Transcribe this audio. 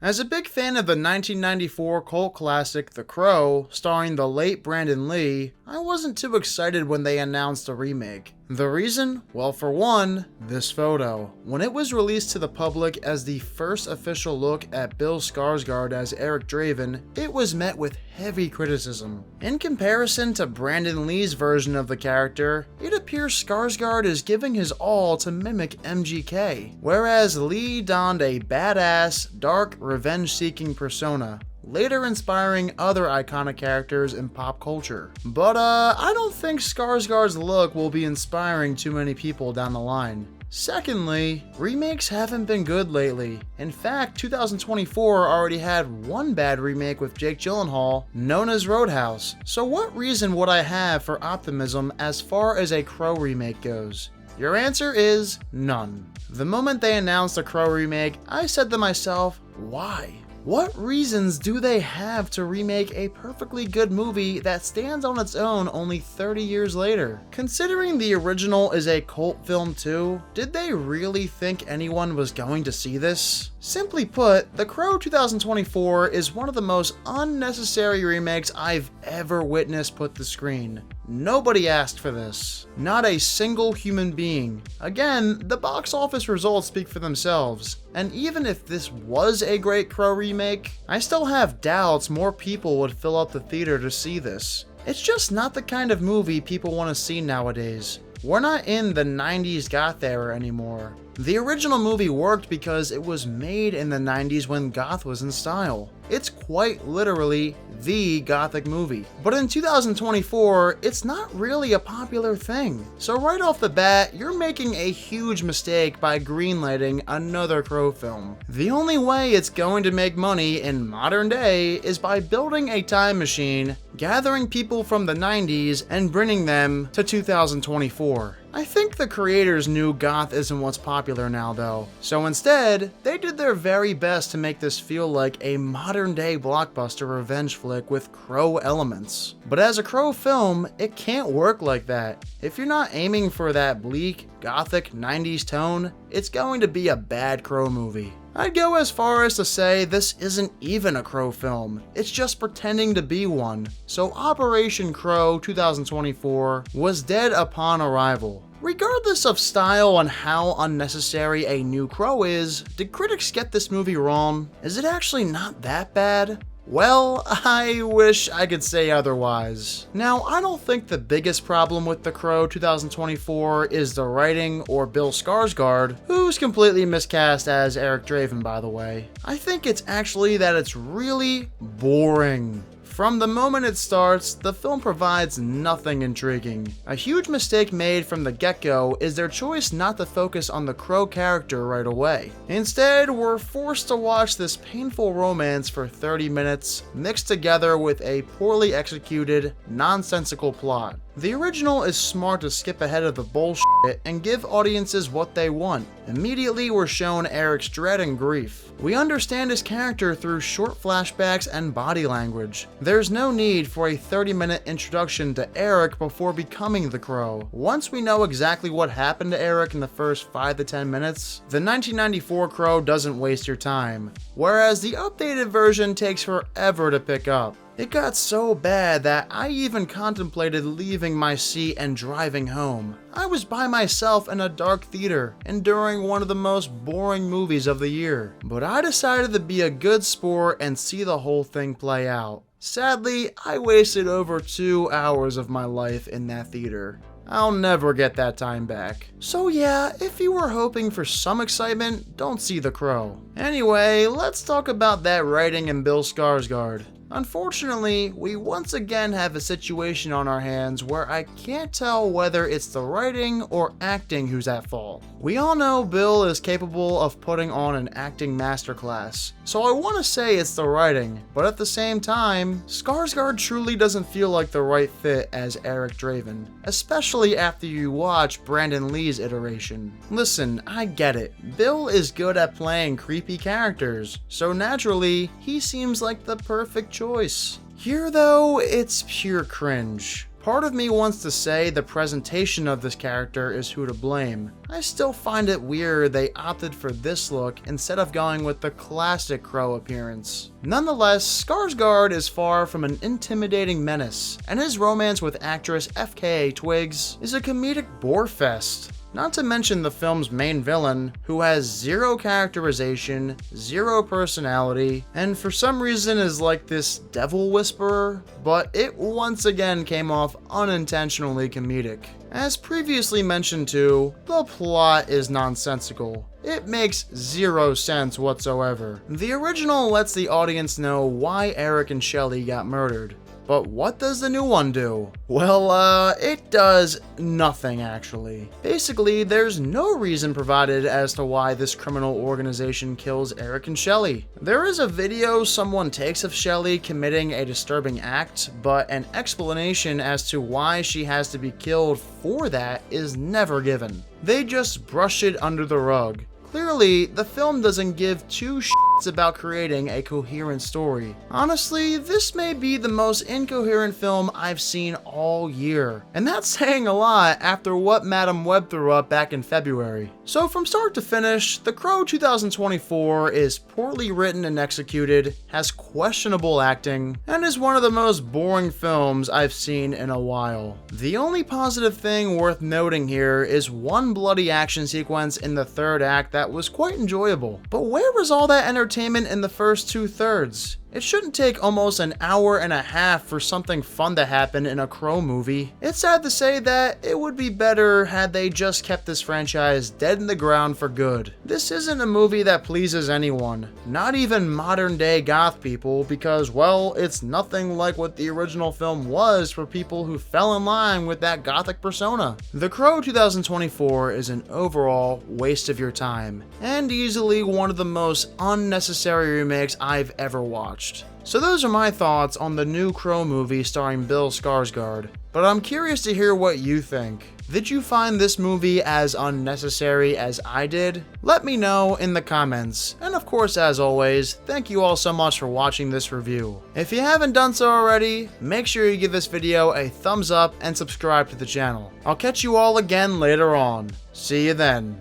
As a big fan of the 1994 cult classic The Crow, starring the late Brandon Lee, I wasn't too excited when they announced a remake. The reason? Well, for one, this photo. When it was released to the public as the first official look at Bill Skarsgård as Eric Draven, it was met with heavy criticism. In comparison to Brandon Lee's version of the character, it appears Skarsgård is giving his all to mimic MGK, whereas Lee donned a badass, dark, revenge-seeking persona, later inspiring other iconic characters in pop culture. But I don't think Skarsgård's look will be inspiring too many people down the line. Secondly, remakes haven't been good lately. In fact, 2024 already had one bad remake with Jake Gyllenhaal, known as Roadhouse. So what reason would I have for optimism as far as a Crow remake goes? Your answer is none. The moment they announced a Crow remake, I said to myself, why? What reasons do they have to remake a perfectly good movie that stands on its own only 30 years later? Considering the original is a cult film too, did they really think anyone was going to see this? Simply put, The Crow 2024 is one of the most unnecessary remakes I've ever witnessed put to screen. Nobody asked for this. Not a single human being. Again, the box office results speak for themselves. And even if this was a great Crow remake, I still have doubts more people would fill up the theater to see this. It's just not the kind of movie people want to see nowadays. We're not in the 90s goth era anymore. The original movie worked because it was made in the 90s when goth was in style. It's quite literally the gothic movie. But in 2024, it's not really a popular thing. So right off the bat, you're making a huge mistake by greenlighting another Crow film. The only way it's going to make money in modern day is by building a time machine, gathering people from the 90s, and bringing them to 2024. I think the creators knew goth isn't what's popular now though, so instead, they did their very best to make this feel like a modern day blockbuster revenge flick with Crow elements. But as a Crow film, it can't work like that. If you're not aiming for that bleak, gothic 90s tone, it's going to be a bad Crow movie. I'd go as far as to say this isn't even a Crow film, it's just pretending to be one. So Operation Crow 2024 was dead upon arrival. Regardless of style and how unnecessary a new Crow is, did critics get this movie wrong? Is it actually not that bad? Well, I wish I could say otherwise. Now, I don't think the biggest problem with The Crow 2024 is the writing or Bill Skarsgård, who's completely miscast as Eric Draven, by the way. I think it's actually that it's really boring. From the moment it starts, the film provides nothing intriguing. A huge mistake made from the get-go is their choice not to focus on the Crow character right away. Instead, we're forced to watch this painful romance for 30 minutes, mixed together with a poorly executed, nonsensical plot. The original is smart to skip ahead of the bullshit and give audiences what they want. Immediately, we're shown Eric's dread and grief. We understand his character through short flashbacks and body language. There's no need for a 30-minute introduction to Eric before becoming the Crow. Once we know exactly what happened to Eric in the first 5 to 10 minutes, the 1994 Crow doesn't waste your time, whereas the updated version takes forever to pick up. It got so bad that I even contemplated leaving my seat and driving home. I was by myself in a dark theater, enduring one of the most boring movies of the year. But I decided to be a good sport and see the whole thing play out. Sadly, I wasted over 2 hours of my life in that theater. I'll never get that time back. So yeah, if you were hoping for some excitement, don't see The Crow. Anyway, let's talk about that writing and Bill Skarsgård. Unfortunately, we once again have a situation on our hands where I can't tell whether it's the writing or acting who's at fault. We all know Bill is capable of putting on an acting masterclass, so I want to say it's the writing, but at the same time, Skarsgård truly doesn't feel like the right fit as Eric Draven, especially after you watch Brandon Lee's iteration. Listen, I get it, Bill is good at playing creepy characters, so naturally, he seems like the perfect choice. Here though, it's pure cringe. part of me wants to say the presentation of this character is who to blame. I still find it weird they opted for this look instead of going with the classic Crow appearance. Nonetheless, Skarsgård is far from an intimidating menace, and his romance with actress FKA Twigs is a comedic bore fest. Not to mention the film's main villain, who has zero characterization, zero personality, and for some reason is like this devil whisperer, but it once again came off unintentionally comedic. As previously mentioned too, the plot is nonsensical. It makes zero sense whatsoever. The original lets the audience know why Eric and Shelley got murdered. But what does the new one do? Well, it does nothing actually. Basically, there's no reason provided as to why this criminal organization kills Eric and Shelley. There is a video someone takes of Shelley committing a disturbing act, but an explanation as to why she has to be killed for that is never given. They just brush it under the rug. Clearly, the film doesn't give two shits about creating a coherent story. Honestly, this may be the most incoherent film I've seen all year, and that's saying a lot after what Madam Web threw up back in February. So from start to finish, The Crow 2024 is poorly written and executed, has questionable acting, and is one of the most boring films I've seen in a while. The only positive thing worth noting here is one bloody action sequence in the third act that was quite enjoyable. But where was all that entertainment in the first 2/3? It shouldn't take almost an hour and a half for something fun to happen in a Crow movie. It's sad to say that it would be better had they just kept this franchise dead in the ground for good. This isn't a movie that pleases anyone, not even modern day goth people, because well, it's nothing like what the original film was for people who fell in line with that gothic persona. The Crow 2024 is an overall waste of your time, and easily one of the most unnecessary remakes I've ever watched. So those are my thoughts on the new Crow movie starring Bill Skarsgård, but I'm curious to hear what you think. Did you find this movie as unnecessary as I did? Let me know in the comments. And of course, as always, thank you all so much for watching this review. If you haven't done so already, make sure you give this video a thumbs up and subscribe to the channel. I'll catch you all again later on. See you then.